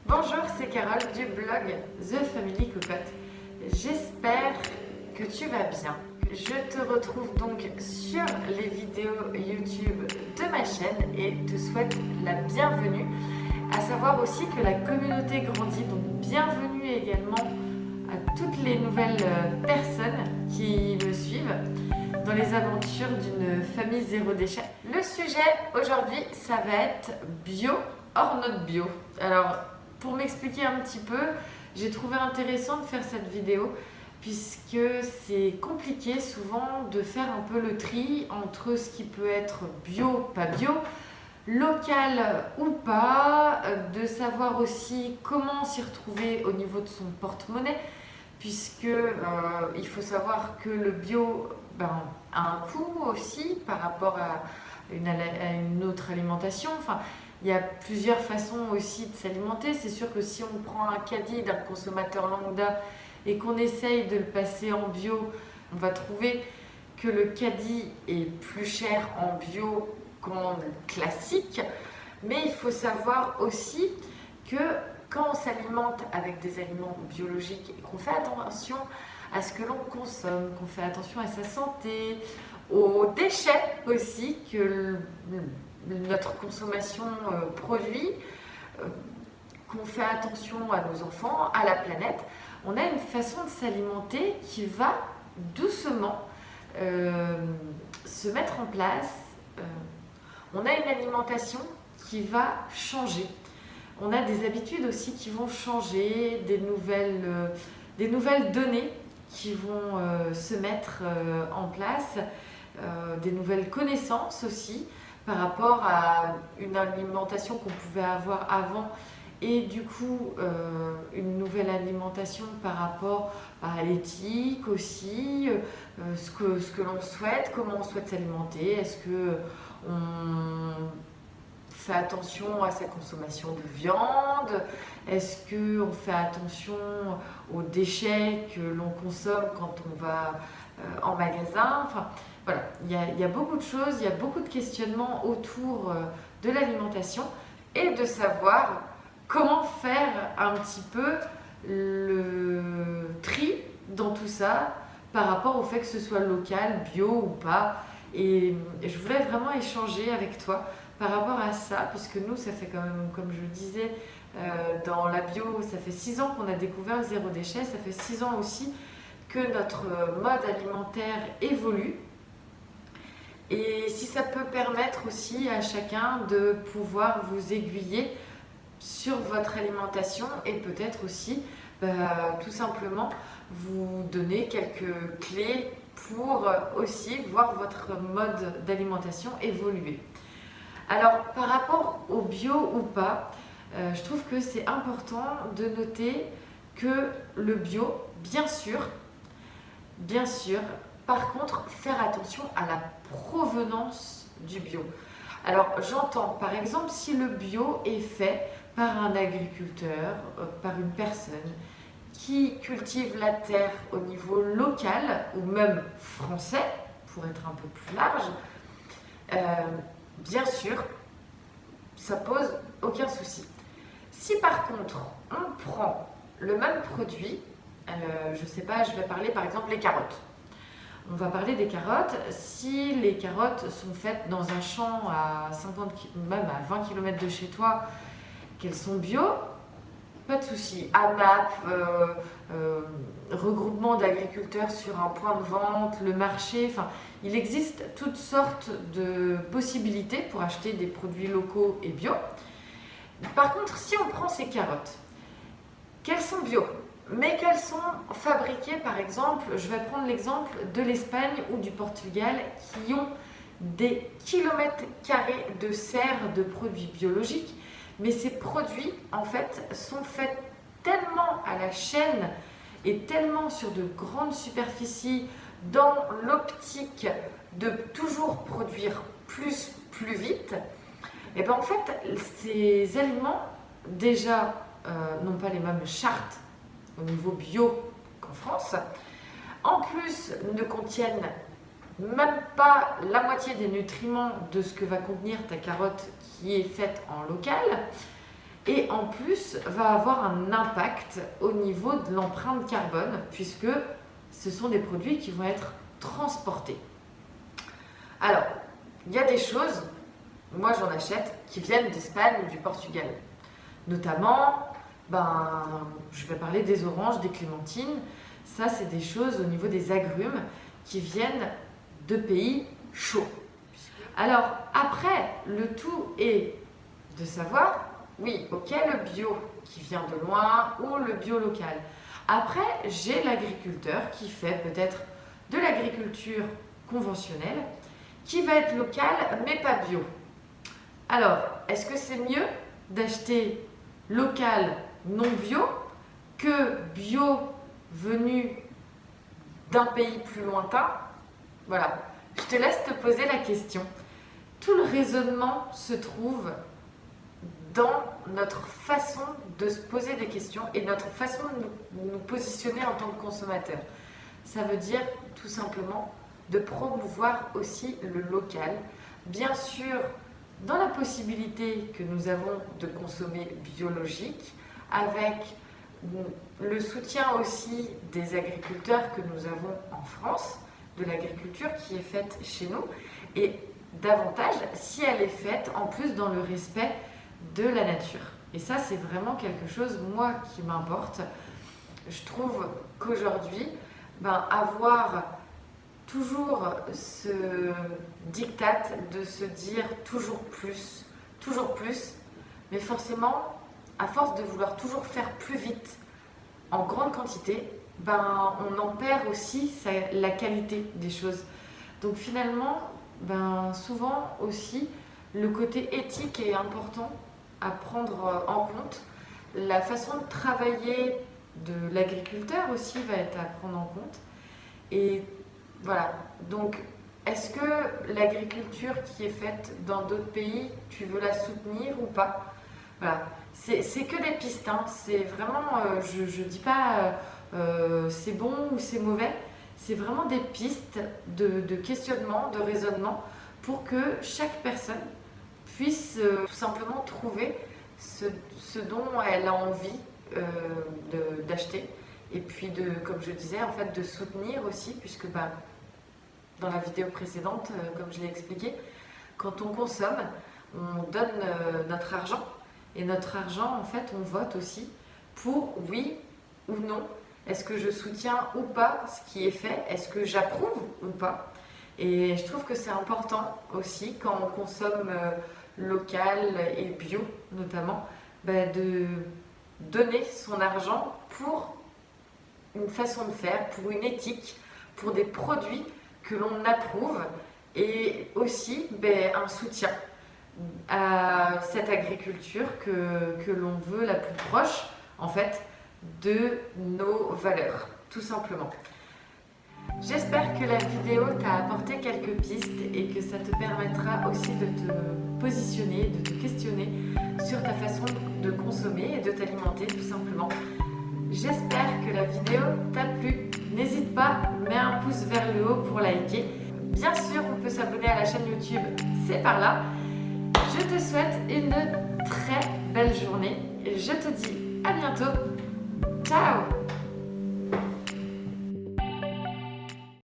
Bonjour, c'est Carole du blog The Family Cocotte. J'espère que tu vas bien. Je te retrouve donc sur les vidéos YouTube de ma chaîne et te souhaite la bienvenue. À savoir aussi que la communauté grandit, donc bienvenue également à toutes les nouvelles personnes qui me suivent dans les aventures d'une famille zéro déchet. Le sujet aujourd'hui, ça va être bio hors notre bio. Alors, pour m'expliquer un petit peu, j'ai trouvé intéressant de faire cette vidéo puisque c'est compliqué souvent de faire un peu le tri entre ce qui peut être bio, pas bio, local ou pas, de savoir aussi comment s'y retrouver au niveau de son porte-monnaie, puisque il faut savoir que le bio a un coût aussi par rapport à une autre alimentation. Enfin, il y a plusieurs façons aussi de s'alimenter. C'est sûr que si on prend un caddie d'un consommateur lambda et qu'on essaye de le passer en bio, on va trouver que le caddie est plus cher en bio qu'en classique. Mais il faut savoir aussi que quand on s'alimente avec des aliments biologiques et qu'on fait attention à ce que l'on consomme, qu'on fait attention à sa santé, aux déchets aussi que notre consommation produit, qu'on fait attention à nos enfants, à la planète, on a une façon de s'alimenter qui va doucement se mettre en place. On a une alimentation qui va changer. On a des habitudes aussi qui vont changer, des nouvelles données qui vont se mettre en place, des nouvelles connaissances aussi par rapport à une alimentation qu'on pouvait avoir avant et du coup une nouvelle alimentation par rapport à l'éthique aussi, ce que l'on souhaite, comment on souhaite s'alimenter, est-ce que on fait attention à sa consommation de viande, est-ce qu'on fait attention aux déchets que l'on consomme quand on va en magasin. Enfin, voilà, il y a beaucoup de choses, il y a beaucoup de questionnements autour de l'alimentation et de savoir comment faire un petit peu le tri dans tout ça par rapport au fait que ce soit local, bio ou pas. Et je voulais vraiment échanger avec toi par rapport à ça, puisque nous, ça fait quand même, comme je le disais, dans la bio, ça fait 6 ans qu'on a découvert le zéro déchet, ça fait 6 ans aussi que notre mode alimentaire évolue. Et si ça peut permettre aussi à chacun de pouvoir vous aiguiller sur votre alimentation et peut-être aussi tout simplement vous donner quelques clés pour aussi voir votre mode d'alimentation évoluer. Alors par rapport au bio ou pas, je trouve que c'est important de noter que le bio, bien sûr, par contre, faire attention à la provenance du bio. Alors j'entends par exemple si le bio est fait par un agriculteur, par une personne qui cultive la terre au niveau local ou même français, pour être un peu plus large, bien sûr, ça pose aucun souci. Si par contre on prend le même produit, je ne sais pas, je vais parler par exemple des carottes. On va parler des carottes. Si les carottes sont faites dans un champ à 50, même à 20 km de chez toi, qu'elles sont bio, pas de souci. AMAP, regroupement d'agriculteurs sur un point de vente, le marché, enfin, il existe toutes sortes de possibilités pour acheter des produits locaux et bio. Par contre, si on prend ces carottes, qu'elles sont bio, mais qu'elles sont fabriquées, par exemple, je vais prendre l'exemple de l'Espagne ou du Portugal qui ont des kilomètres carrés de serres de produits biologiques, mais ces produits, en fait, sont faits tellement à la chaîne et tellement sur de grandes superficies dans l'optique de toujours produire plus vite, et bien en fait, ces aliments, déjà, n'ont pas les mêmes chartes au niveau bio qu'en France. En plus, ne contiennent même pas la moitié des nutriments de ce que va contenir ta carotte qui est faite en local. et en plus va avoir un impact au niveau de l'empreinte carbone puisque ce sont des produits qui vont être transportés. Alors, il y a des choses, moi j'en achète, qui viennent d'Espagne ou du Portugal. Notamment, je vais parler des oranges, des clémentines. Ça, c'est des choses au niveau des agrumes qui viennent de pays chauds. Alors, après, le tout est de savoir, oui, ok, le bio qui vient de loin ou le bio local. Après, j'ai l'agriculteur qui fait peut-être de l'agriculture conventionnelle, qui va être locale mais pas bio. Alors, est-ce que c'est mieux d'acheter local non bio que bio venu d'un pays plus lointain? Voilà, je te laisse te poser la question. Tout le raisonnement se trouve dans notre façon de se poser des questions et notre façon de nous positionner en tant que consommateur. Ça veut dire tout simplement de promouvoir aussi le local. Bien sûr, dans la possibilité que nous avons de consommer biologique, avec le soutien aussi des agriculteurs que nous avons en France, de l'agriculture qui est faite chez nous, et davantage si elle est faite en plus dans le respect de la nature. Et ça, c'est vraiment quelque chose, moi, qui m'importe. Je trouve qu'aujourd'hui, avoir toujours ce diktat de se dire toujours plus, mais forcément, à force de vouloir toujours faire plus vite, en grande quantité, on en perd aussi la qualité des choses. Donc finalement, souvent aussi, le côté éthique est important à prendre en compte. La façon de travailler de l'agriculteur aussi va être à prendre en compte. Et voilà, donc est-ce que l'agriculture qui est faite dans d'autres pays, tu veux la soutenir ou pas? Voilà, c'est que des pistes, hein. C'est vraiment, je ne dis pas c'est bon ou c'est mauvais, c'est vraiment des pistes de questionnement, de raisonnement pour que chaque personne puisse tout simplement trouver ce dont elle a envie d'acheter. Et puis, comme je disais, en fait, de soutenir aussi, puisque dans la vidéo précédente, comme je l'ai expliqué, quand on consomme, on donne notre argent. Et notre argent, en fait, on vote aussi pour oui ou non. Est-ce que je soutiens ou pas ce qui est fait? Est-ce que j'approuve ou pas? Et je trouve que c'est important aussi, quand on consomme local et bio notamment, de donner son argent pour une façon de faire, pour une éthique, pour des produits que l'on approuve et aussi un soutien à cette agriculture que l'on veut la plus proche en fait de nos valeurs, tout simplement. J'espère que la vidéo t'a apporté quelques pistes et que ça te permettra aussi de te positionner, de te questionner sur ta façon de consommer et de t'alimenter tout simplement. J'espère que la vidéo t'a plu. N'hésite pas, mets un pouce vers le haut pour liker. Bien sûr, on peut s'abonner à la chaîne YouTube, c'est par là. Je te souhaite une très belle journée et je te dis à bientôt. Ciao!